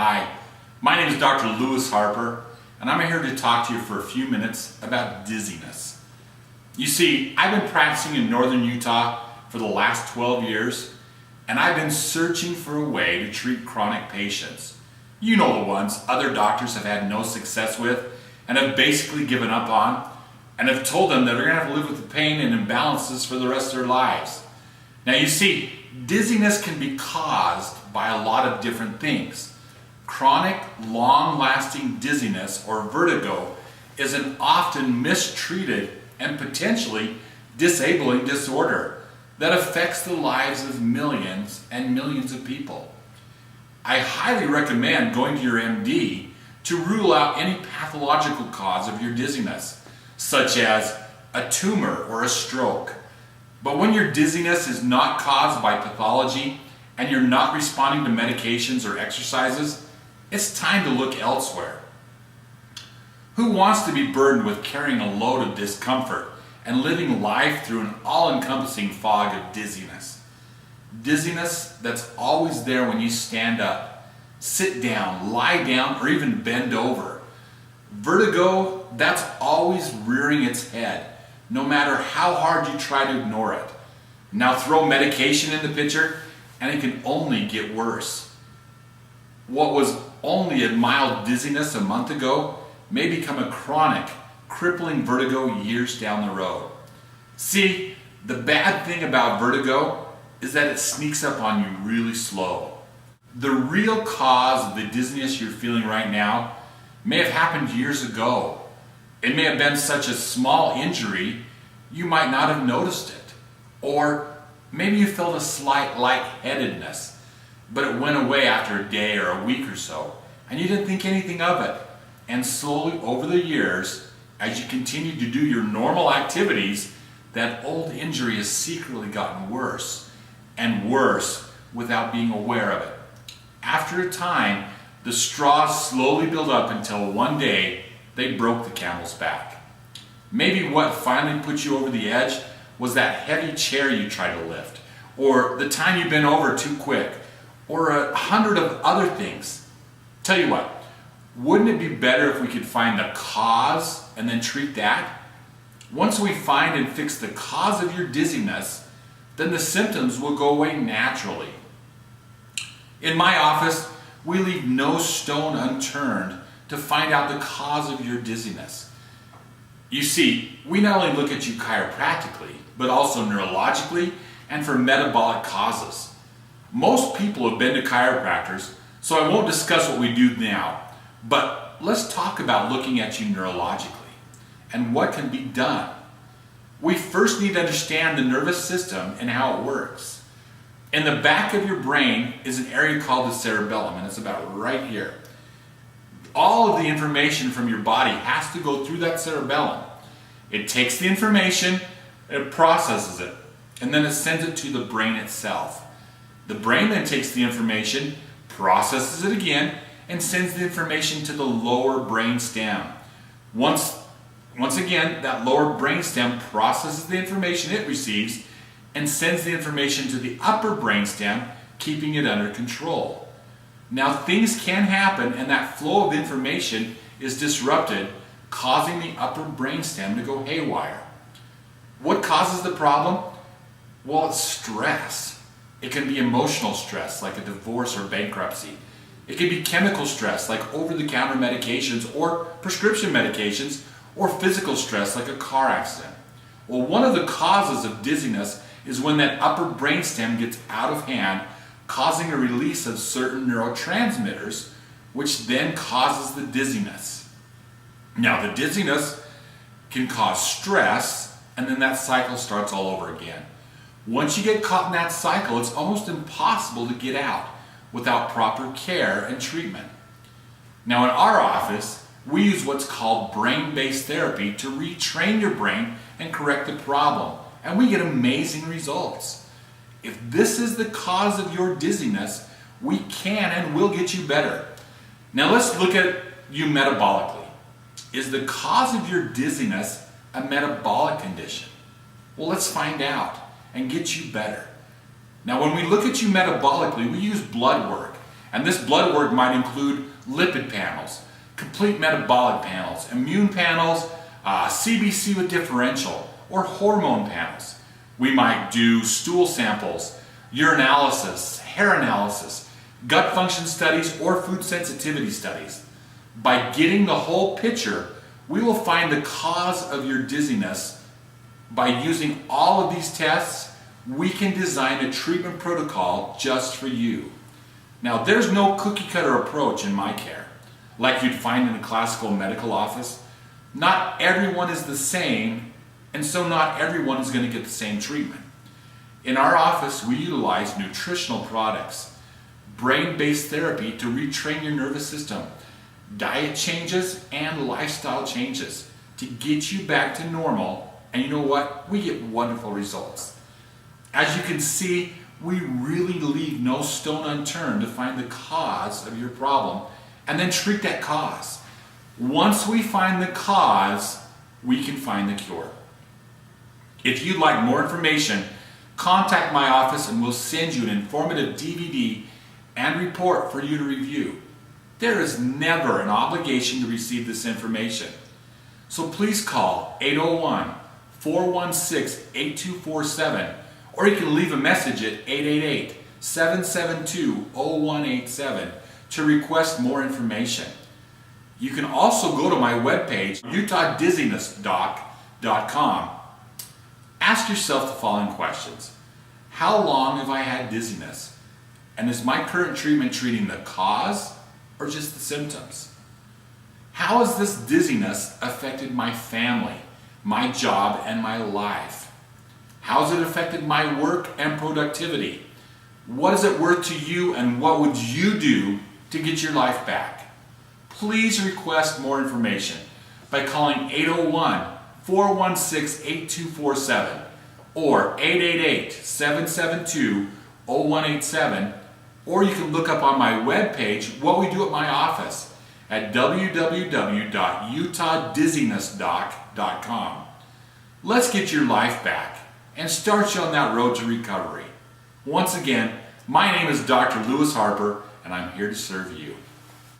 Hi, my name is Dr. Lewis Harper, and I'm here to talk to you for a few minutes about dizziness. You see, I've been practicing in northern Utah for the last 12 years, and I've been searching for a way to treat chronic patients. You know the ones other doctors have had no success with and have basically given up on, and have told them that they're going to have to live with the pain and imbalances for the rest of their lives. Now you see, dizziness can be caused by a lot of different things. Chronic, long-lasting dizziness or vertigo is an often mistreated and potentially disabling disorder that affects the lives of millions and millions of people. I highly recommend going to your MD to rule out any pathological cause of your dizziness, such as a tumor or a stroke. But when your dizziness is not caused by pathology and you're not responding to medications or exercises, it's time to look elsewhere. Who wants to be burdened with carrying a load of discomfort and living life through an all-encompassing fog of dizziness? Dizziness that's always there when you stand up, sit down, lie down, or even bend over. Vertigo that's always rearing its head, no matter how hard you try to ignore it. Now throw medication in the picture, and it can only get worse. What was only a mild dizziness a month ago may become a chronic, crippling vertigo years down the road. See, the bad thing about vertigo is that it sneaks up on you really slow. The real cause of the dizziness you're feeling right now may have happened years ago. It may have been such a small injury you might not have noticed it. Or maybe you felt a slight lightheadedness, but it went away after a day or a week or so, and you didn't think anything of it. And slowly over the years, as you continue to do your normal activities, that old injury has secretly gotten worse and worse without being aware of it. After a time, the straws slowly build up until one day they broke the camel's back. Maybe what finally put you over the edge was that heavy chair you tried to lift, or the time you bent over too quick, or 100 of other things. Tell you what, wouldn't it be better if we could find the cause and then treat that? Once we find and fix the cause of your dizziness, then the symptoms will go away naturally. In my office, we leave no stone unturned to find out the cause of your dizziness. You see, we not only look at you chiropractically, but also neurologically and for metabolic causes. Most people have been to chiropractors, so I won't discuss what we do now, but let's talk about looking at you neurologically and what can be done. We first need to understand the nervous system and how it works. In the back of your brain is an area called the cerebellum, and it's about right here. All of the information from your body has to go through that cerebellum. It takes the information, it processes it, and then it sends it to the brain itself. The brain then takes the information, processes it again, and sends the information to the lower brain stem. Once again, that lower brain stem processes the information it receives and sends the information to the upper brain stem, keeping it under control. Now things can happen and that flow of information is disrupted, causing the upper brain stem to go haywire. What causes the problem? Well, it's stress. It can be emotional stress, like a divorce or bankruptcy. It can be chemical stress, like over-the-counter medications or prescription medications, or physical stress, like a car accident. Well, one of the causes of dizziness is when that upper brainstem gets out of hand, causing a release of certain neurotransmitters, which then causes the dizziness. Now, the dizziness can cause stress, and then that cycle starts all over again. Once you get caught in that cycle, it's almost impossible to get out without proper care and treatment. Now in our office, we use what's called brain-based therapy to retrain your brain and correct the problem, and we get amazing results. If this is the cause of your dizziness, we can and will get you better. Now let's look at you metabolically. Is the cause of your dizziness a metabolic condition? Well, let's find out and get you better. Now, when we look at you metabolically, we use blood work, And this blood work might include lipid panels, complete metabolic panels, immune panels, CBC with differential, or hormone panels. We might do stool samples, urinalysis, hair analysis, gut function studies, or food sensitivity studies. By getting the whole picture, we will find the cause of your dizziness. By using all of these tests, we can design a treatment protocol just for you. Now, there's no cookie cutter approach in my care, like you'd find in a classical medical office. Not everyone is the same, and so not everyone is going to get the same treatment. In our office, we utilize nutritional products, brain-based therapy to retrain your nervous system, diet changes, and lifestyle changes to get you back to normal. And you know what? We get wonderful results. As you can see, we really leave no stone unturned to find the cause of your problem and then treat that cause. Once we find the cause, we can find the cure. If you'd like more information, contact my office and we'll send you an informative DVD and report for you to review. There is never an obligation to receive this information. So please call 801-416-8247, or you can leave a message at 888-772-0187 to request more information. You can also go to my webpage, UtahDizzinessDoc.com. Ask yourself the following questions. How long have I had dizziness? And is my current treatment treating the cause or just the symptoms? How has this dizziness affected my family, my job, and my life? How has it affected my work and productivity? What is it worth to you, and what would you do to get your life back? Please request more information by calling 801-416-8247 or 888-772-0187, or you can look up on my webpage what we do at my office at www.UtahDizzinessDoc.com. Let's get your life back and start you on that road to recovery. Once again, my name is Dr. Lewis Harper, and I'm here to serve you.